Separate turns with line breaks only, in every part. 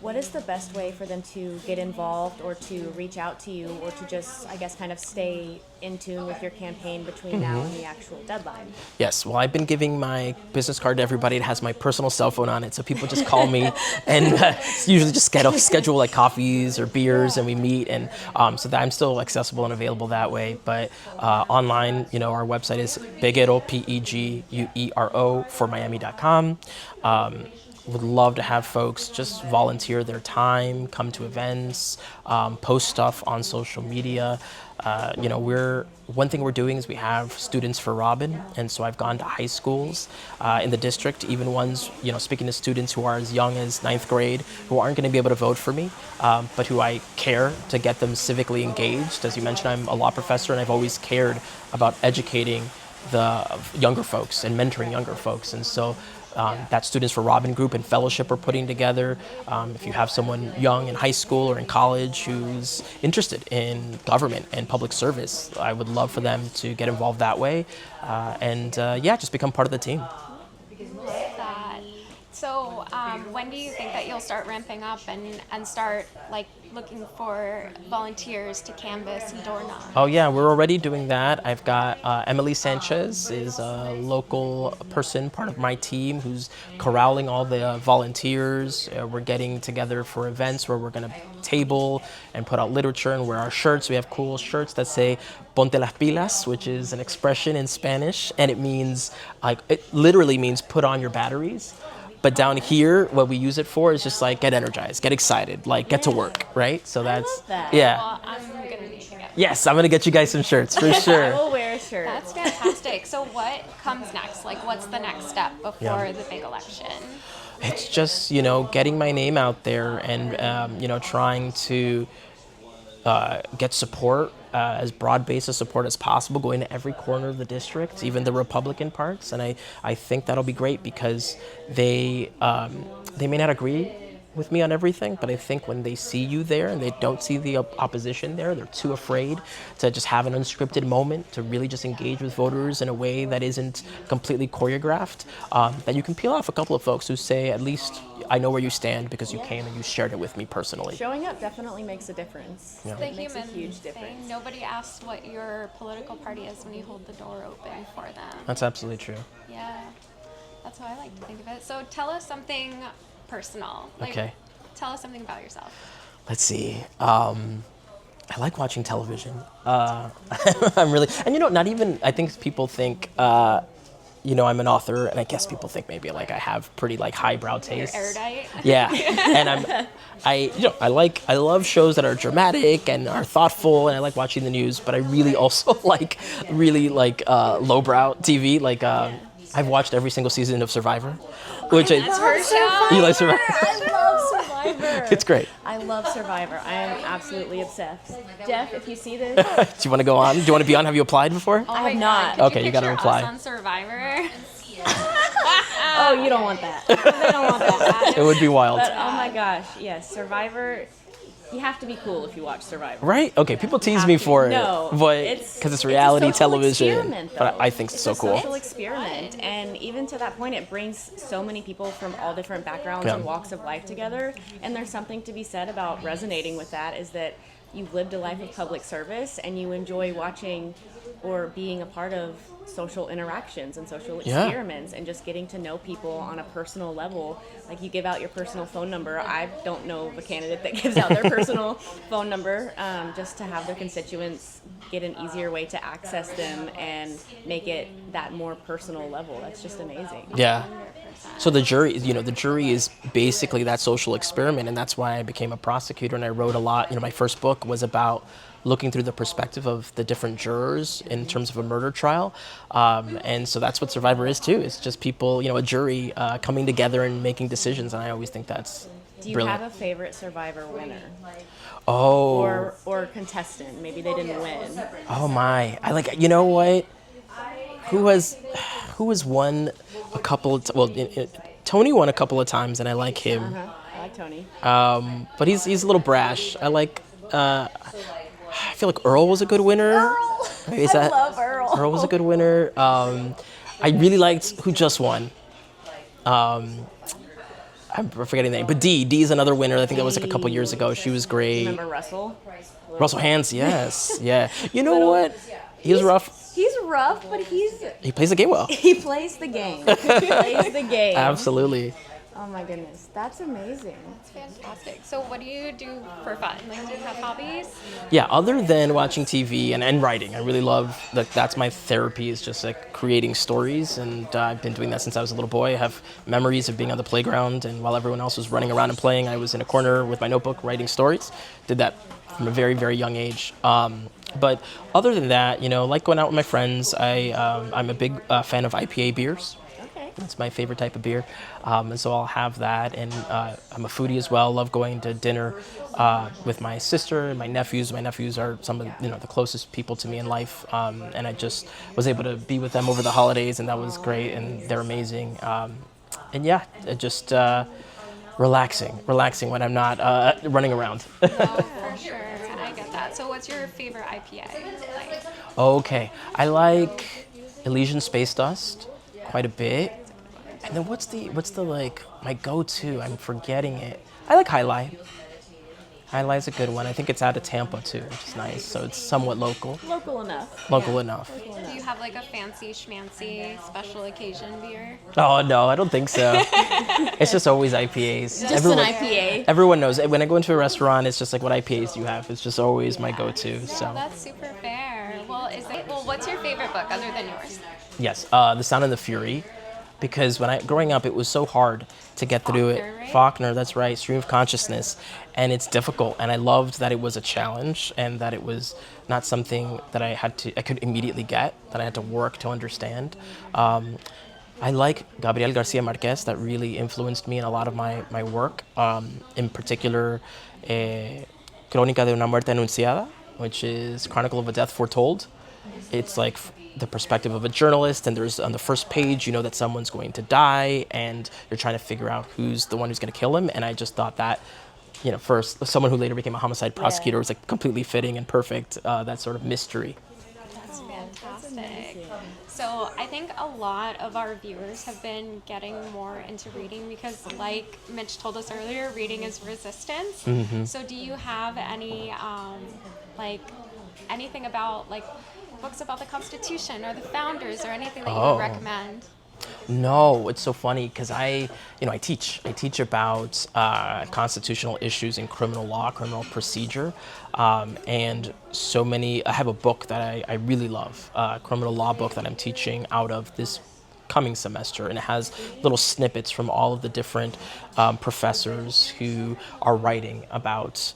what is the best way for them to get involved or to reach out to you or to just, I guess, kind of stay in tune with your campaign between now and the actual deadline?
Yes, well, I've been giving my business card to everybody. It has my personal cell phone on it, so people just call me and usually just schedule like coffees or beers, and we meet, and so that I'm still accessible and available that way. But online, our website is Peguero, Peguero for Miami.com. Would love to have folks just volunteer their time, come to events, post stuff on social media. One thing we're doing is we have students for Robin, and so I've gone to high schools in the district, even ones, speaking to students who are as young as ninth grade, who aren't going to be able to vote for me, but who I care to get them civically engaged. As you mentioned, I'm a law professor, and I've always cared about educating the younger folks and mentoring younger folks, and so that Students for Robin group and fellowship we're putting together. If you have someone young in high school or in college who's interested in government and public service, I would love for them to get involved that way and just become part of the team.
That. So when do you think that you'll start ramping up and start looking for volunteers to canvass and door knock?
Oh yeah, we're already doing that. I've got Emily Sanchez is a local person, part of my team, who's corralling all the volunteers. We're getting together for events where we're going to table and put out literature and wear our shirts. We have cool shirts that say Ponte las pilas, which is an expression in Spanish, and it literally means put on your batteries. But down here, what we use it for is just get energized, get excited, get to work, right? So that's,
I love that.
yeah.
Well, I'm going to need to get
Yes, I'm going to get you guys some shirts for sure.
I will wear a shirt.
That's fantastic. So what comes next? What's the next step before the big election?
It's just, getting my name out there and, trying to get support, as broad-based a support as possible, going to every corner of the district, even the Republican parts. And I think that'll be great because they may not agree with me on everything, but I think when they see you there and they don't see the opposition there, they're too afraid to just have an unscripted moment, to really just engage with voters in a way that isn't completely choreographed, that you can peel off a couple of folks who say, at least I know where you stand because you came and you shared it with me personally.
Showing up definitely makes a difference.
Yeah.
The
It makes a
human
huge
thing.
difference.
Nobody asks what your political party is when you hold the door open for them.
That's absolutely true.
Yeah, that's how I like to think of it. So tell us something personal.
Okay.
Tell us something about yourself.
Let's see. I like watching television. I'm really, and not even, I think people think, I'm an author, and I guess people think maybe I have pretty highbrow tastes.
You're erudite.
Yeah, and I love shows that are dramatic and are thoughtful, and I like watching the news. But I really also like lowbrow TV. I've watched every single season of Survivor, which
That's her show.
you like Survivor.
I love Survivor.
It's great.
I love Survivor. I am absolutely obsessed. Jeff, if you see this,
Do you want to go on? Do you want to be on? Have you applied before?
Oh
I
my
have
God,
not.
could
Okay, you gotta
picture
reply.
us on Survivor.
oh, you don't want that. They don't want that.
It would be wild.
But oh my gosh, yes, Survivor. You have to be cool if you watch Survivor.
Right? Okay, people tease me for it,
No,
but because it's reality
a social
television.
experiment,
But
though.
I think it's so
a
cool.
social experiment, and even to that point, it brings so many people from all different backgrounds
Yeah.
and walks of life together. And there's something to be said about resonating with that. Is that you've lived a life of public service and you enjoy watching or being a part of social interactions and social
Yeah.
experiments and just getting to know people on a personal level. You give out your personal phone number. I don't know of a candidate that gives out their personal phone number, just to have their constituents get an easier way to access them and make it that more personal level. That's just amazing.
Yeah. So the jury is basically that social experiment, and that's why I became a prosecutor and I wrote a lot. My first book was about looking through the perspective of the different jurors in terms of a murder trial. And so that's what Survivor is too. It's just people, a jury coming together and making decisions. And I always think that's
Do you
brilliant.
have a favorite Survivor winner
Oh,
or contestant? Maybe they didn't win.
oh my. I like, you know what? Who has won a couple of, Tony won a couple of times and I like him.
I like Tony.
But he's a little brash. I feel like Earl was a good winner. Maybe
I love Earl.
Earl was a good winner. I really liked who just won. I'm forgetting the name, but D is another winner. I think that was like a couple years ago. She was great.
Remember Russell?
Russell Hans, yes, yeah. You know what? He was rough.
He's rough, but
He plays the game well.
he plays the game. He plays the game.
Absolutely.
Oh my goodness, that's amazing.
It's fantastic. So what do you do for fun? Like, do you have hobbies?
Yeah, other than watching TV and writing, I really love that. That's my therapy, is just like creating stories, and I've been doing that since I was a little boy. I have memories of being on the playground, and while everyone else was running around and playing, I was in a corner with my notebook writing stories. Did that from a very, very young age. But other than that, like going out with my friends, I'm a big fan of IPA beers. It's my favorite type of beer, and so I'll have that. And I'm a foodie as well. Love going to dinner with my sister and my nephews. My nephews are some of the closest people to me in life, and I just was able to be with them over the holidays, and that was great. And they're amazing. And yeah, just relaxing when I'm not running around.
Oh, for sure. I get that. So what's your favorite IPA? Like?
Okay, I like Elysian Space Dust quite a bit. And then what's the like my go-to? I'm forgetting it. I like High Life. High Life's a good one. I think it's out of Tampa too, which is nice. So it's somewhat local.
Local enough.
Local enough.
Do you have like a fancy schmancy special occasion beer?
Oh no, I don't think so. It's just always IPAs.
Just an IPA.
Everyone knows it. When I go into a restaurant, it's just like, what IPAs do you have? It's just always my go-to. So
That's super fair. Well, what's your favorite book other than yours?
yes, The Sound and the Fury. Because growing up, it was so hard to get through it.
Faulkner, right?
Faulkner, that's right, Stream of Consciousness. And it's difficult. And I loved that it was a challenge, and that it was not something that I could immediately get, that I had to work to understand. I like Gabriel Garcia Marquez. That really influenced me in a lot of my work. In particular, Crónica de una muerte anunciada, which is Chronicle of a Death Foretold. It's like the perspective of a journalist, and there's on the first page, that someone's going to die, and you're trying to figure out who's the one who's going to kill him. And I just thought that, for someone who later became a homicide prosecutor, was like completely fitting and perfect, that sort of mystery.
That's fantastic. So I think a lot of our viewers have been getting more into reading because, like Mitch told us earlier, reading is resistance.
Mm-hmm.
So do you have any, anything about books about the Constitution or the founders or anything that you would recommend?
No, it's so funny because I teach about constitutional issues in criminal law, criminal procedure, and so many. I have a book that I really love, a criminal law book that I'm teaching out of this coming semester, and it has little snippets from all of the different professors who are writing about,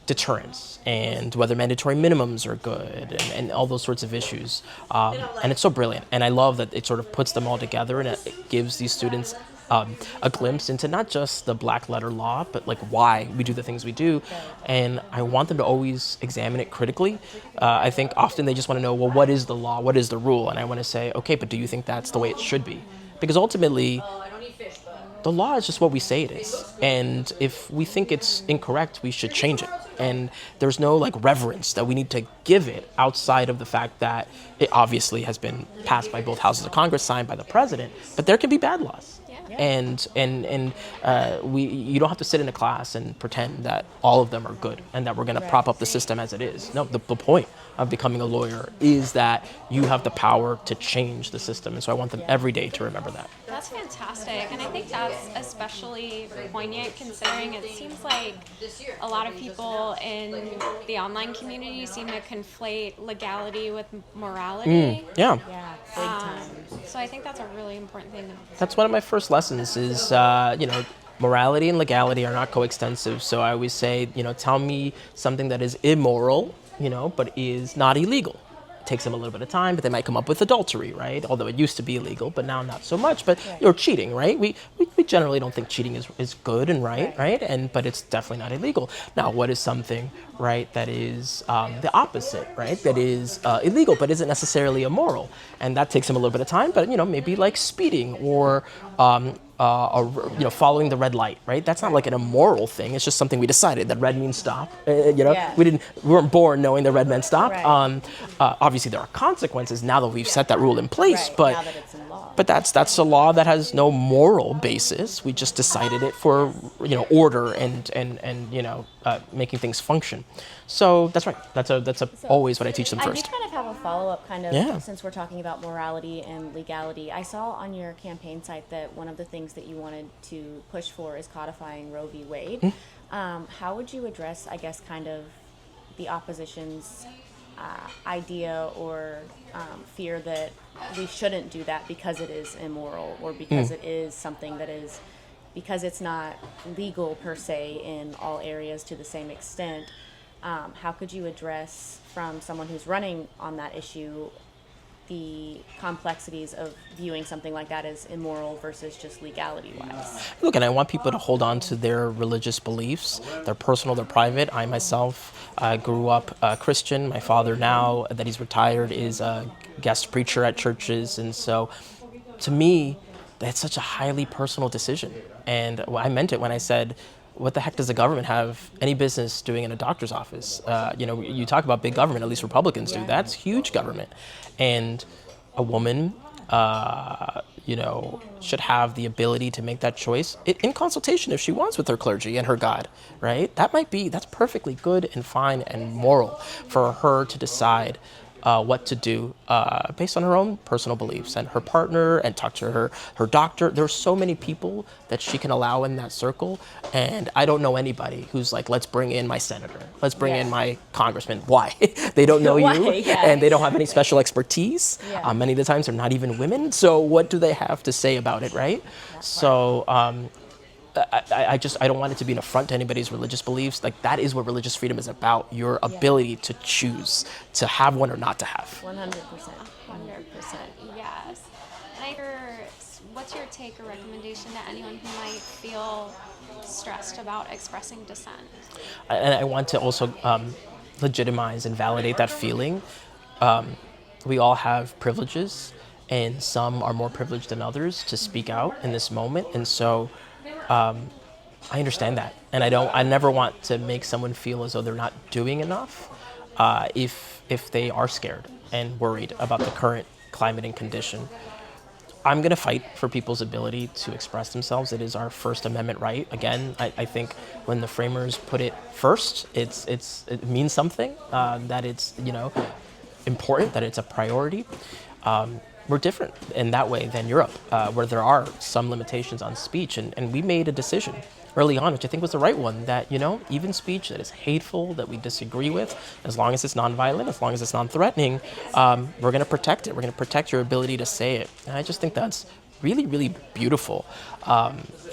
deterrence and whether mandatory minimums are good, and all those sorts of issues. And it's so brilliant. And I love that it sort of puts them all together, and it gives these students a glimpse into not just the black letter law, but like why we do the things we do. And I want them to always examine it critically. I think often they just want to know, well, what is the law? What is the rule? And I want to say, okay, but do you think that's the way it should be? Because ultimately, the law is just what we say it is. And if we think it's incorrect, we should change it. And there's no reverence that we need to give it outside of the fact that it obviously has been passed by both houses of Congress, signed by the president, but there can be bad laws.
Yeah.
And you don't have to sit in a class and pretend that all of them are good and that we're going to prop up the system as it is. No, the point of becoming a lawyer is that you have the power to change the system. And so I want them every day to remember that.
That's fantastic. And I think that's especially poignant considering it seems like a lot of people in the online community seem to conflate legality with morality.
Yeah.
Yeah, big time.
So I think that's a really important thing.
That's one of my first lessons is, morality and legality are not coextensive. So I always say, tell me something that is immoral, but is not illegal. It takes them a little bit of time, but they might come up with adultery, right? Although it used to be illegal, but now not so much. But you're cheating, right? We generally don't think cheating is good and right? But it's definitely not illegal. Now, what is something, right, that is the opposite, right? That is illegal, but isn't necessarily immoral. And that takes them a little bit of time, but, maybe like speeding or following the red light, right? That's not like an immoral thing. It's just something we decided that red means stop. We weren't born knowing that red meant stop.
Right.
Obviously, there are consequences now that we've set that rule in place.
Right.
But
now that it's in law. law.
But that's a law that has no moral basis. We just decided it for order and making things function. So that's right. That's always what I teach them
I do
first.
kind of have a follow-up
Yeah.
since we're talking about morality and legality. I saw on your campaign site that one of the things that you wanted to push for is codifying Roe v. Wade. How would you address, I guess, kind of the opposition's idea or fear that we shouldn't do that because it is immoral or because it is something that is, because it's not legal per se in all areas to the same extent? How could you address, from someone who's running on that issue, the complexities of viewing something like that as immoral versus just legality-wise?
Look, and I want people to hold on to their religious beliefs. They're personal, they're private. I myself grew up Christian. My father, now that he's retired, is a guest preacher at churches. And so to me, that's such a highly personal decision. And I meant it when I said, what the heck does the government have any business doing in a doctor's office? You talk about big government, at least Republicans do. That's huge government. And a woman, should have the ability to make that choice in consultation if she wants with her clergy and her God, right? That's perfectly good and fine and moral for her to decide what to do based on her own personal beliefs and her partner, and talk to her doctor. There are so many people that she can allow in that circle, and I don't know anybody who's like, let's bring in my senator, let's bring in my congressman. Why? They don't know you, and they don't have any special expertise. Many of the times they're not even women, so what do they have to say about it, right? So I don't want it to be an affront to anybody's religious beliefs. Like, that is what religious freedom is about, your ability to choose to have one or not to have.
100%. 100%.
Yes. And what's your take or recommendation to anyone who might feel stressed about expressing dissent?
And I want to also legitimize and validate that feeling. We all have privileges, and some are more privileged than others to speak out in this moment. And so I understand that, and I never want to make someone feel as though they're not doing enough if they are scared and worried about the current climate and condition. I'm going to fight for people's ability to express themselves. It is our First Amendment right. Again, I think when the framers put it first, it means something, that it's important, that it's a priority. We're different in that way than Europe, where there are some limitations on speech. And we made a decision early on, which I think was the right one, that, even speech that is hateful, that we disagree with, as long as it's nonviolent, as long as it's non-threatening, we're going to protect it. We're going to protect your ability to say it. And I just think that's really, really beautiful.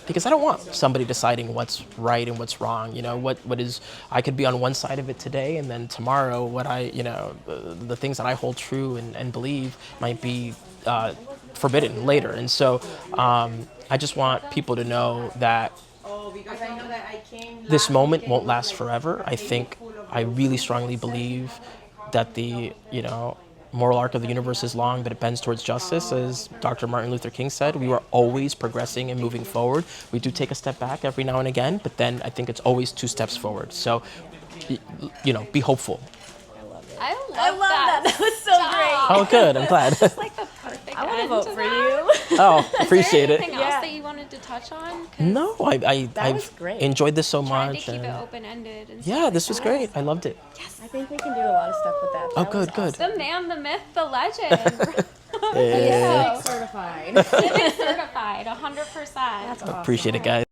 Because I don't want somebody deciding what's right and what's wrong. What is, I could be on one side of it today, and then tomorrow the things that I hold true and believe might be forbidden later. And so I just want people to know that this moment won't last forever. I really strongly believe that the moral arc of the universe is long, but it bends towards justice. As Dr. Martin Luther King said, we are always progressing and moving forward. We do take a step back every now and again, but then I think it's always 2 steps forward. So, be hopeful.
I love that.
That was so great.
Oh, good. I'm glad.
It's like the perfect
I want to
end
vote
to
for
that.
you.
Oh, appreciate
Is there
it.
anything else that you wanted to touch on? 'Cause
No,
That was
I've
great.
enjoyed this so
trying
much.
to keep it
and
open-ended. And
yeah,
stuff
this was
like that.
great. I loved it.
I think we can do a lot of stuff with that.
Oh,
That was
good.
The man, the myth, the legend.
Yeah.
Certified.
Civic certified, 100%.
That's awesome.
Appreciate it, guys.